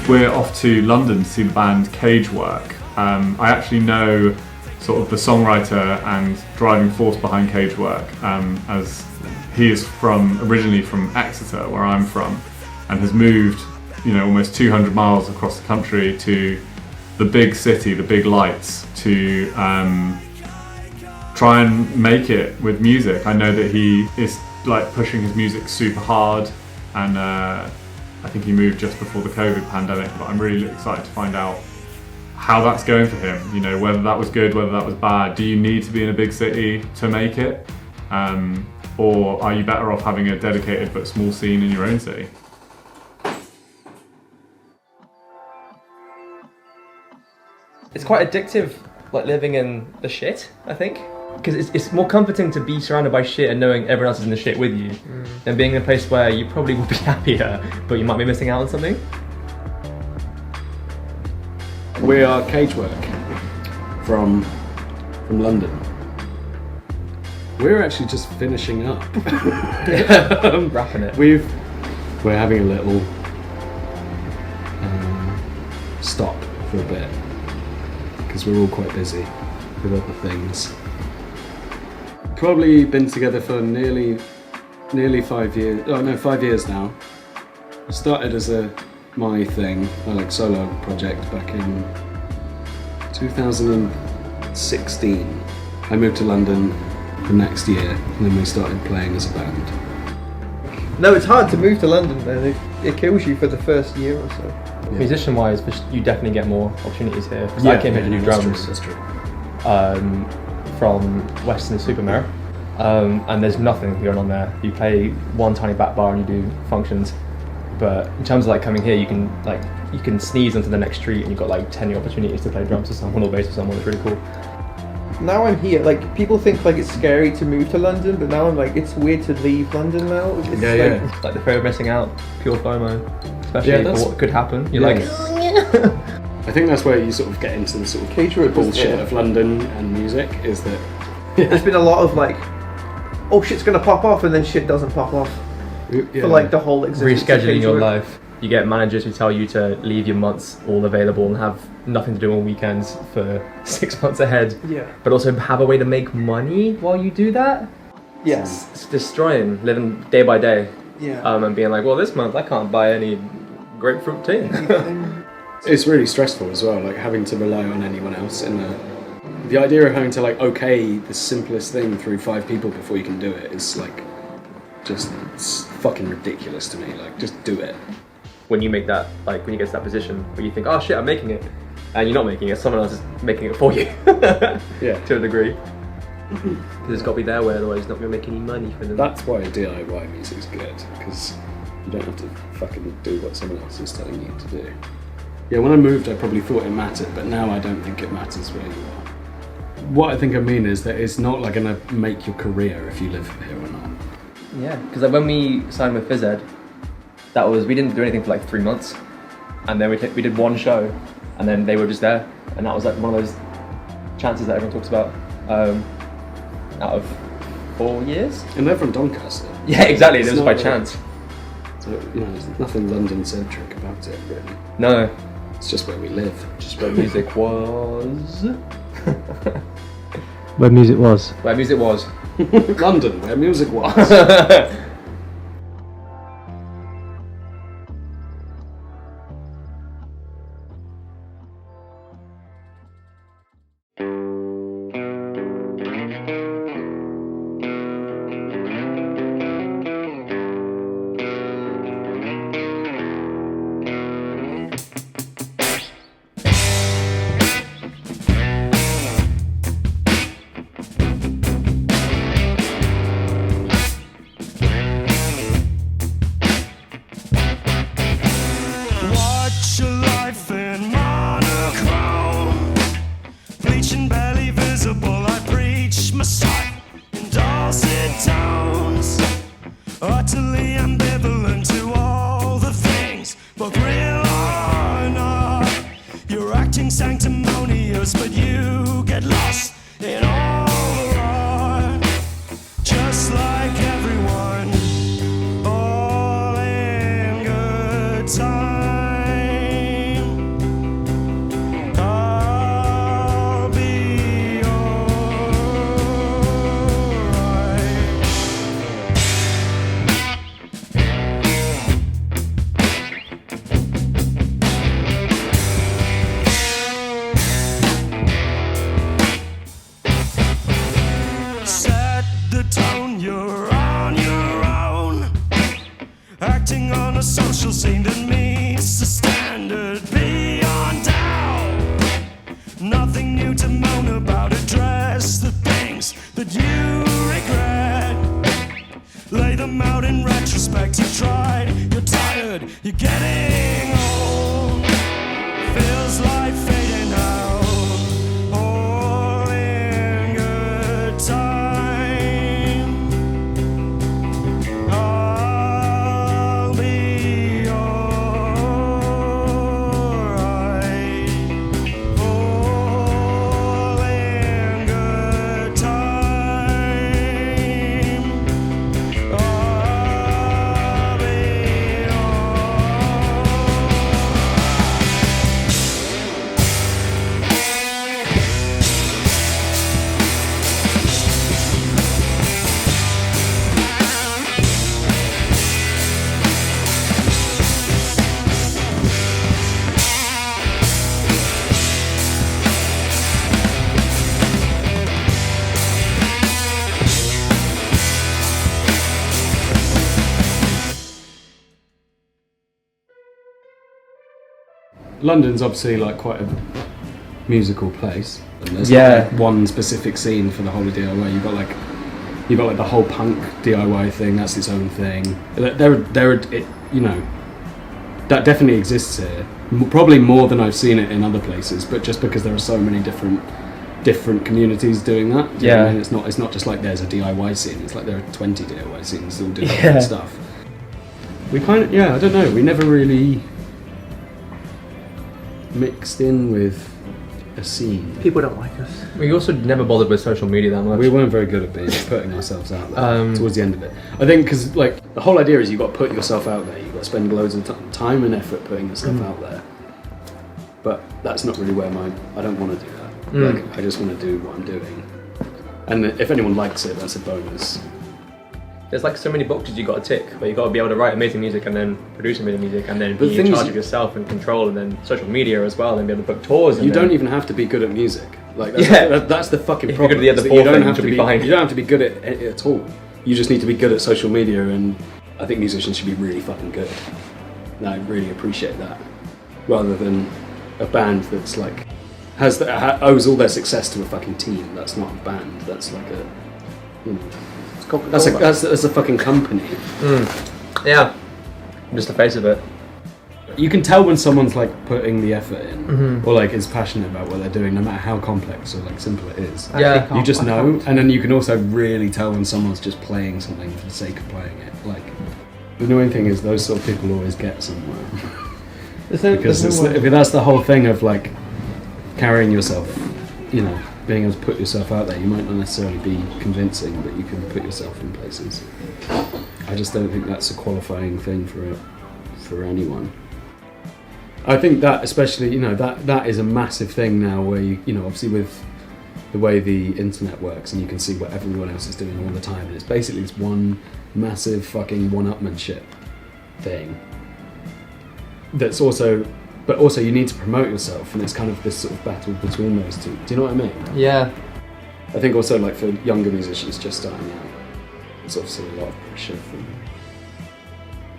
we're off to London to see the band Cagework. I actually know sort of the songwriter and driving force behind Cagework, as he is originally from Exeter, where I'm from, and has moved, almost 200 miles across the country to the big city, the big lights, to try and make it with music. I know that he is like pushing his music super hard, and I think he moved just before the COVID pandemic, but I'm really excited to find out how that's going for him, whether that was good, whether that was bad. Do you need to be in a big city to make it? Or are you better off having a dedicated but small scene in your own city? It's quite addictive, like living in the shit, I think. Because it's more comforting to be surrounded by shit and knowing everyone else is in the shit with you than being in a place where you probably will be happier, but you might be missing out on something. We are Cagework from London. We're actually just finishing up. Wrapping it. We're having a little stop for a bit because we're all quite busy with other things. Probably been together for nearly 5 years. Oh no, 5 years now. I started as my thing, my solo project back in 2016. I moved to London the next year, and then we started playing as a band. No, it's hard to move to London, man. It kills you for the first year or so. Yeah. Musician-wise, you definitely get more opportunities here. Because I came here to do drums. That's true. From Western Supermare, and there's nothing going on there. You play one tiny back bar and you do functions, but in terms of coming here, you can sneeze onto the next street and you've got 10 new opportunities to play drums with someone or bass with someone. It's really cool. Now I'm here, people think it's scary to move to London, but now I'm it's weird to leave London now. It's It's the fear of missing out, pure FOMO, especially for what could happen. You're I think that's where you sort of get into the sort of Cagework bullshit of London and music, is that there's been a lot of oh, shit's gonna pop off, and then shit doesn't pop off for the whole existence. Rescheduling your life. You get managers who tell you to leave your months all available and have nothing to do on weekends for 6 months ahead. Yeah. But also have a way to make money while you do that. Yes. It's destroying, living day by day. Yeah. And being well, this month I can't buy any grapefruit tea. it's really stressful as well, having to rely on anyone else, and the idea of having to okay the simplest thing through 5 people before you can do it is just it's fucking ridiculous to me. Just do it. When you make that, when you get to that position where you think, oh shit, I'm making it, and you're not making it, someone else is making it for you. Yeah. To a degree. Because it's got to be their way, otherwise you're not going to make any money for them. That's why DIY music's good, because you don't have to fucking do what someone else is telling you to do. Yeah, when I moved I probably thought it mattered, but now I don't think it matters where you are. What I think I mean is that it's not going to make your career if you live here or not. Yeah, because when we signed with Phys Ed, we didn't do anything for 3 months, and then we did one show, and then they were just there, and that was one of those chances that everyone talks about out of 4 years. And they're from Doncaster. Yeah, exactly. It was by chance. So there's nothing London-centric about it, really. No, it's just where we live. Just where music was. Where music was. Where music was. London, where music was. scene that meets the standard beyond doubt. Nothing new to moan about, address the things that you regret. Lay them out in retrospect, you've tried, you're tired, you're getting old. Feels like fading out, all in good time. I'll be alright, all in good time. I'll be London's obviously like quite a musical place. And there's Yeah. not like one specific scene for the whole of DIY. You've got like the whole punk DIY thing. That's its own thing. You know, that definitely exists here. Probably more than I've seen it in other places. But just because there are so many different communities doing that. Do you know what I mean? It's not just like there's a DIY scene. It's like there are 20 DIY scenes all doing different stuff. We kind of, I don't know. We never really mixed in with a scene. People don't like us. We also never bothered with social media that much. We weren't very good at putting ourselves out there towards the end of it. I think because like the whole idea is you've got to put yourself out there. You've got to spend loads of time and effort putting yourself out there. But that's not really where I don't want to do that. Like I just want to do what I'm doing. And if anyone likes it, that's a bonus. There's like so many boxes you got to tick, but you got to be able to write amazing music and then produce amazing music and then be in charge of yourself and control, and then social media as well, and be able to book tours. And you don't even have to be good at music. Like that's the fucking if problem. You're good at the other four things, you'll be fine. You don't have to be good at it at all. You just need to be good at social media, and I think musicians should be really fucking good. And I really appreciate that, rather than a band that's like owes all their success to a fucking team. That's not a band. That's like a, you know, that's a fucking company. Yeah, just the face of it. You can tell when someone's like putting the effort in, or like is passionate about what they're doing, no matter how complex or like simple it is. Yeah, you just know, and then you can also really tell when someone's just playing something for the sake of playing it. Like the annoying thing is those sort of people always get somewhere. Because that's the whole thing of like carrying yourself, you know, being able to put yourself out there. You might not necessarily be convincing, but you can put yourself in places. I just don't think that's a qualifying thing for anyone. I think that especially, you know, that is a massive thing now where you know, obviously with the way the internet works and you can see what everyone else is doing all the time, and it's basically this one massive fucking one-upmanship thing that's also, but also you need to promote yourself, and it's kind of this sort of battle between those two. Do you know what I mean? Yeah. I think also like for younger musicians just starting out, there's obviously a lot of pressure from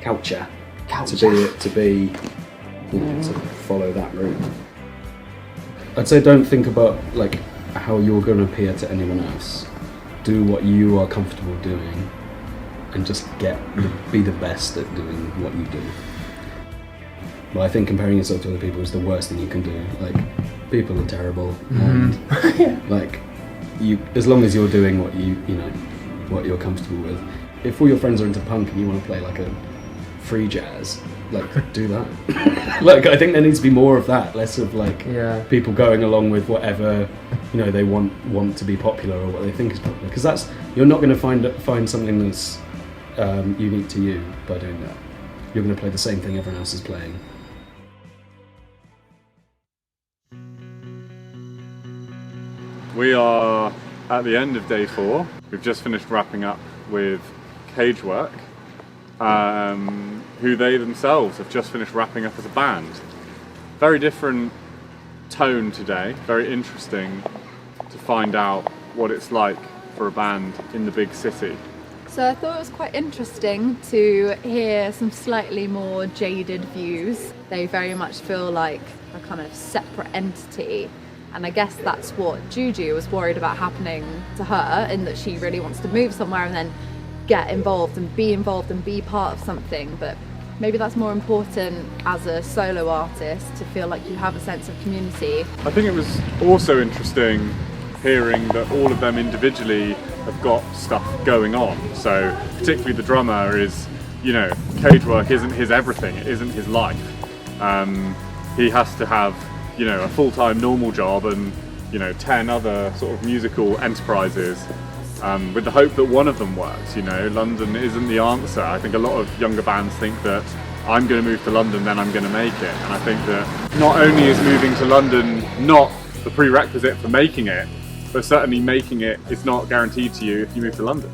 culture. To be you know, to follow that route. I'd say don't think about like how you're going to appear to anyone else. Do what you are comfortable doing, and just be the best at doing what you do. But I think comparing yourself to other people is the worst thing you can do. Like, people are terrible, and like as long as you're doing what you know what you're comfortable with. If all your friends are into punk and you want to play like a free jazz, like do that. Like I think there needs to be more of that, less of like people going along with whatever, you know, they want to be popular or what they think is popular, because that's, you're not going to find something that's unique to you by doing that. You're going to play the same thing everyone else is playing. We are at the end of day 4. We've just finished wrapping up with Cagework, who they themselves have just finished wrapping up as a band. Very different tone today, very interesting to find out what it's like for a band in the big city. So I thought it was quite interesting to hear some slightly more jaded views. They very much feel like a kind of separate entity. And I guess that's what Juju was worried about happening to her, in that she really wants to move somewhere and then get involved and be part of something. But maybe that's more important as a solo artist, to feel like you have a sense of community. I think it was also interesting hearing that all of them individually have got stuff going on. So particularly the drummer is, you know, Cagework isn't his everything, it isn't his life. He has to have, you know, a full-time normal job and, you know, 10 other sort of musical enterprises, with the hope that one of them works. You know, London isn't the answer. I think a lot of younger bands think that I'm going to move to London, then I'm going to make it. And I think that not only is moving to London not the prerequisite for making it, but certainly making it is not guaranteed to you if you move to London.